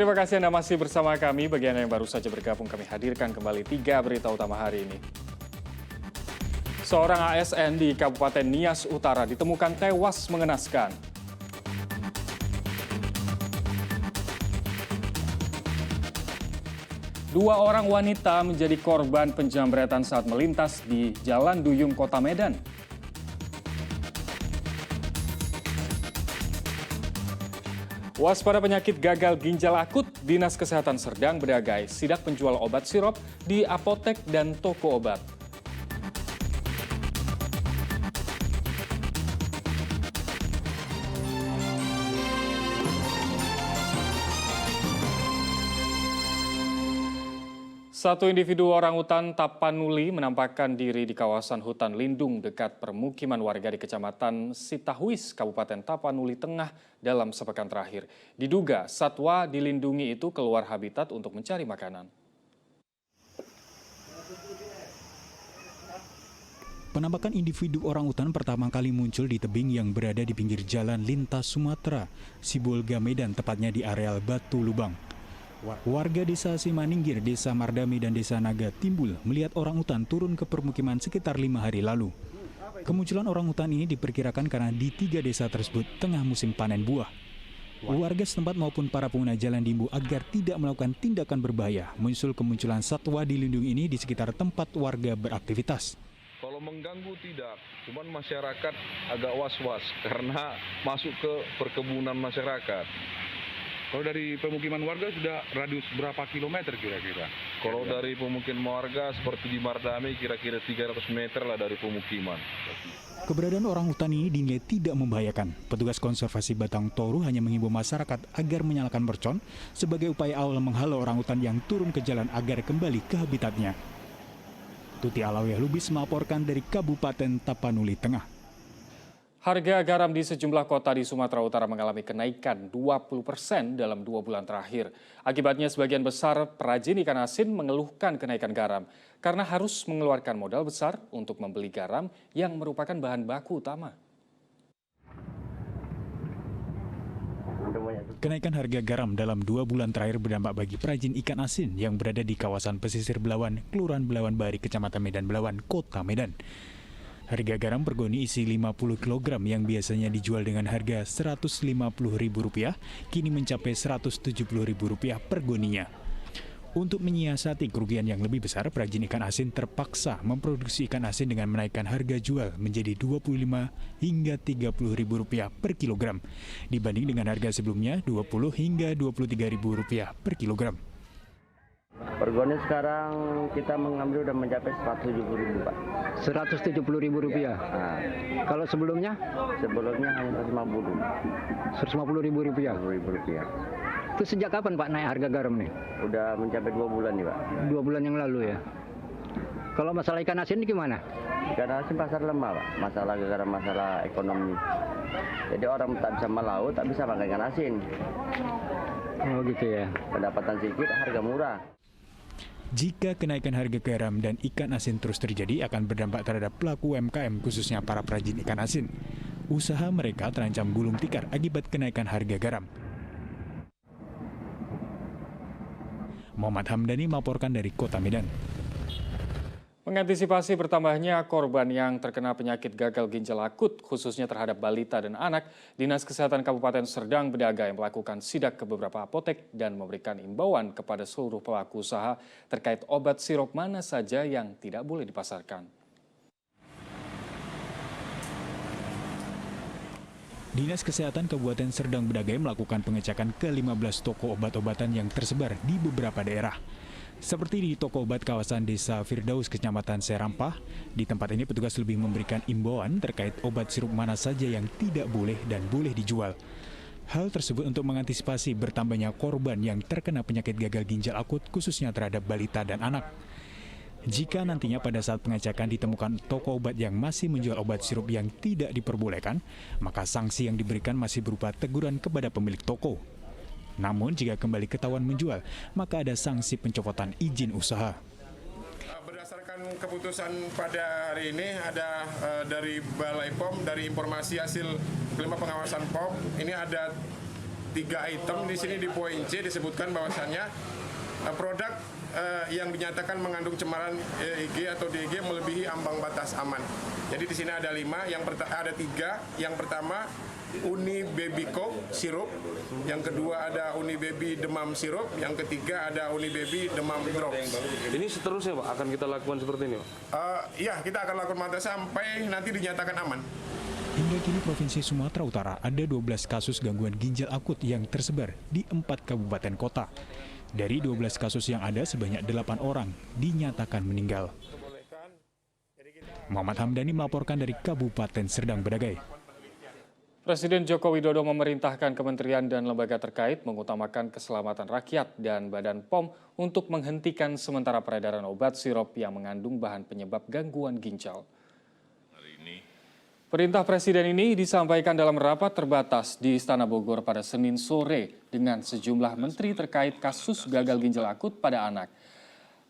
Terima kasih Anda masih bersama kami. Bagi Anda yang baru saja bergabung, kami hadirkan kembali 3 berita utama hari ini. Seorang ASN di Kabupaten Nias Utara ditemukan tewas mengenaskan. Dua orang wanita menjadi korban penjamretan saat melintas di Jalan Duyung, Kota Medan. Waspada penyakit gagal ginjal akut, Dinas Kesehatan Serdang Bedagai sidak penjual obat sirop di apotek dan toko obat. Satu individu orangutan Tapanuli menampakkan diri di kawasan hutan lindung dekat permukiman warga di Kecamatan Sitahuis, Kabupaten Tapanuli Tengah dalam sepekan terakhir. Diduga satwa dilindungi itu keluar habitat untuk mencari makanan. Penampakan individu orangutan pertama kali muncul di tebing yang berada di pinggir jalan lintas Sumatera, Sibolga, Medan, tepatnya di areal Batu Lubang. Warga desa Simaninggir, desa Mardami, dan desa Naga Timbul melihat orangutan turun ke permukiman sekitar 5 hari lalu. Kemunculan orangutan ini diperkirakan karena di 3 desa tersebut tengah musim panen buah. Warga setempat maupun para pengguna jalan diimbau agar tidak melakukan tindakan berbahaya menyusul kemunculan satwa dilindungi ini di sekitar tempat warga beraktivitas. Kalau mengganggu tidak, cuman masyarakat agak was-was karena masuk ke perkebunan masyarakat. Kalau dari pemukiman warga sudah radius berapa kilometer kira-kira? Kalau dari pemukiman warga seperti di Mardami kira-kira 300 meter lah dari pemukiman. Keberadaan orangutan ini dinilai tidak membahayakan. Petugas konservasi Batang Toru hanya mengimbau masyarakat agar menyalakan mercon sebagai upaya awal menghalau orangutan yang turun ke jalan agar kembali ke habitatnya. Tuti Alawiyah Lubis melaporkan dari Kabupaten Tapanuli Tengah. Harga garam di sejumlah kota di Sumatera Utara mengalami kenaikan 20% dalam 2 bulan terakhir. Akibatnya sebagian besar perajin ikan asin mengeluhkan kenaikan garam karena harus mengeluarkan modal besar untuk membeli garam yang merupakan bahan baku utama. Kenaikan harga garam dalam 2 bulan terakhir berdampak bagi perajin ikan asin yang berada di kawasan pesisir Belawan, Kelurahan Belawan Bari, Kecamatan Medan Belawan, Kota Medan. Harga garam per goni isi 50 kg yang biasanya dijual dengan harga Rp150.000 kini mencapai Rp170.000 per goninya. Untuk menyiasati kerugian yang lebih besar, perajin ikan asin terpaksa memproduksi ikan asin dengan menaikkan harga jual menjadi Rp25 hingga Rp30.000 per kilogram, dibanding dengan harga sebelumnya Rp20 hingga Rp23.000 per kilogram. Per goni sekarang kita mengambil udah mencapai Rp170.000, Pak. Rp170.000. Nah, Kalau sebelumnya? sebelumnya hanya Rp150. Rp150.000. Rp150.000. Itu sejak kapan Pak naik harga garam nih? Udah mencapai 2 bulan nih, Pak. 2 bulan yang lalu ya. Kalau masalah ikan asin ini gimana? Ikan asin pasar lemah, Pak. Masalah gara-gara masalah ekonomi. Jadi orang tak bisa melaut, tak bisa makan ikan asin. Oh gitu ya. Pendapatan sedikit, harga murah. Jika kenaikan harga garam dan ikan asin terus terjadi akan berdampak terhadap pelaku UMKM khususnya para perajin ikan asin. Usaha mereka terancam gulung tikar akibat kenaikan harga garam. Muhammad Hamdani melaporkan dari Kota Medan. Mengantisipasi bertambahnya korban yang terkena penyakit gagal ginjal akut, khususnya terhadap balita dan anak, Dinas Kesehatan Kabupaten Serdang Bedagai melakukan sidak ke beberapa apotek dan memberikan imbauan kepada seluruh pelaku usaha terkait obat sirop mana saja yang tidak boleh dipasarkan. Dinas Kesehatan Kabupaten Serdang Bedagai melakukan pengecekan ke 15 toko obat-obatan yang tersebar di beberapa daerah. Seperti di toko obat kawasan Desa Firdaus, Kecamatan Serampah, di tempat ini petugas lebih memberikan imbauan terkait obat sirup mana saja yang tidak boleh dan boleh dijual. Hal tersebut untuk mengantisipasi bertambahnya korban yang terkena penyakit gagal ginjal akut khususnya terhadap balita dan anak. Jika nantinya pada saat pengecekan ditemukan toko obat yang masih menjual obat sirup yang tidak diperbolehkan, maka sanksi yang diberikan masih berupa teguran kepada pemilik toko. Namun jika kembali ketahuan menjual, maka ada sanksi pencopotan izin usaha. Berdasarkan keputusan pada hari ini ada dari Balai POM, dari informasi hasil kelima pengawasan POM, ini ada 3 item di sini di poin C disebutkan bahwasannya produk yang dinyatakan mengandung cemaran EEG atau DEG melebihi ambang batas aman. Jadi di sini ada 5, ada 3. Yang pertama Uni Baby Coke sirup, yang kedua ada Uni Baby demam sirup, yang ketiga ada Uni Baby demam drops. Ini seterusnya Pak akan kita lakukan seperti ini Pak? Ya, kita akan lakukan mata sampai nanti dinyatakan aman. Hingga kini Provinsi Sumatera Utara ada 12 kasus gangguan ginjal akut yang tersebar di 4 kabupaten kota. Dari 12 kasus yang ada, sebanyak 8 orang dinyatakan meninggal. Muhammad Hamdani melaporkan dari Kabupaten Serdang Bedagai. Presiden Joko Widodo memerintahkan kementerian dan lembaga terkait mengutamakan keselamatan rakyat dan Badan POM untuk menghentikan sementara peredaran obat sirup yang mengandung bahan penyebab gangguan ginjal. Perintah Presiden ini disampaikan dalam rapat terbatas di Istana Bogor pada Senin sore dengan sejumlah menteri terkait kasus gagal ginjal akut pada anak.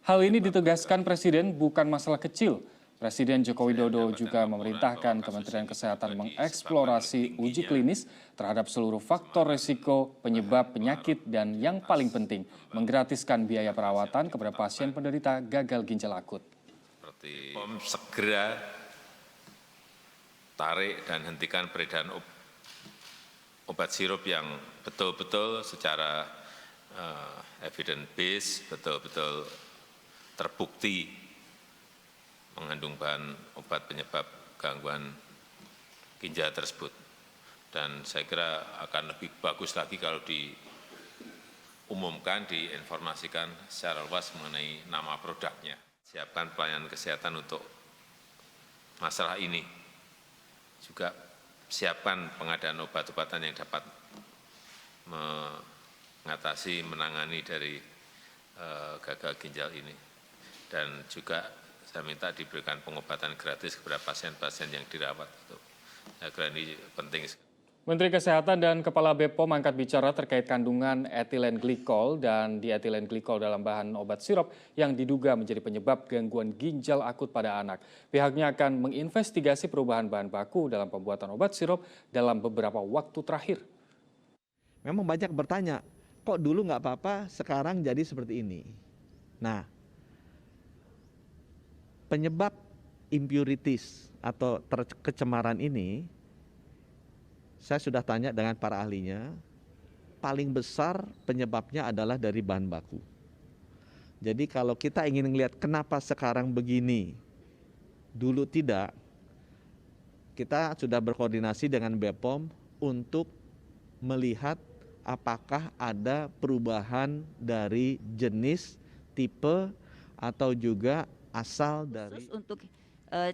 Hal ini ditegaskan Presiden bukan masalah kecil. Presiden Joko Widodo juga memerintahkan Kementerian Kesehatan mengeksplorasi uji klinis terhadap seluruh faktor risiko penyebab penyakit dan yang paling penting, menggratiskan biaya perawatan kepada pasien penderita gagal ginjal akut. Seperti POM segera tarik dan hentikan peredaran obat sirup yang betul-betul secara evidence base, betul-betul terbukti mengandung bahan obat penyebab gangguan ginjal tersebut. Dan saya kira akan lebih bagus lagi kalau diumumkan, diinformasikan secara luas mengenai nama produknya. Siapkan pelayanan kesehatan untuk masalah ini. Juga siapkan pengadaan obat-obatan yang dapat mengatasi, menangani dari gagal ginjal ini. Dan juga saya minta diberikan pengobatan gratis kepada pasien-pasien yang dirawat. Saya kira ini penting. Menteri Kesehatan dan Kepala BPOM angkat bicara terkait kandungan etilen glikol dan dietilen glikol dalam bahan obat sirup yang diduga menjadi penyebab gangguan ginjal akut pada anak. Pihaknya akan menginvestigasi perubahan bahan baku dalam pembuatan obat sirup dalam beberapa waktu terakhir. Memang banyak bertanya, kok dulu nggak apa-apa, sekarang jadi seperti ini. Nah, penyebab impurities atau kecemaran ini, saya sudah tanya dengan para ahlinya, paling besar penyebabnya adalah dari bahan baku. Jadi kalau kita ingin melihat kenapa sekarang begini, dulu tidak, kita sudah berkoordinasi dengan BPOM untuk melihat apakah ada perubahan dari jenis, tipe, atau juga asal dari untuk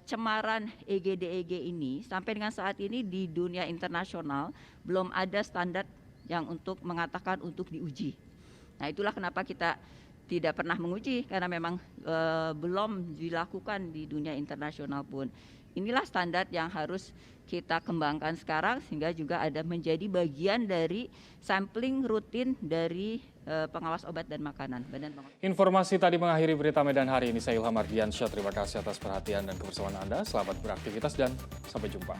cemaran EG-DEG ini sampai dengan saat ini di dunia internasional belum ada standar yang untuk mengatakan untuk diuji. Nah, itulah kenapa kita tidak pernah menguji karena memang belum dilakukan di dunia internasional pun. Inilah standar yang harus kita kembangkan sekarang sehingga juga ada menjadi bagian dari sampling rutin dari pengawas obat dan makanan. Informasi tadi mengakhiri berita Medan hari ini. Saya Ilham Ardiansyah. Terima kasih atas perhatian dan kebersamaan Anda. Selamat beraktivitas dan sampai jumpa.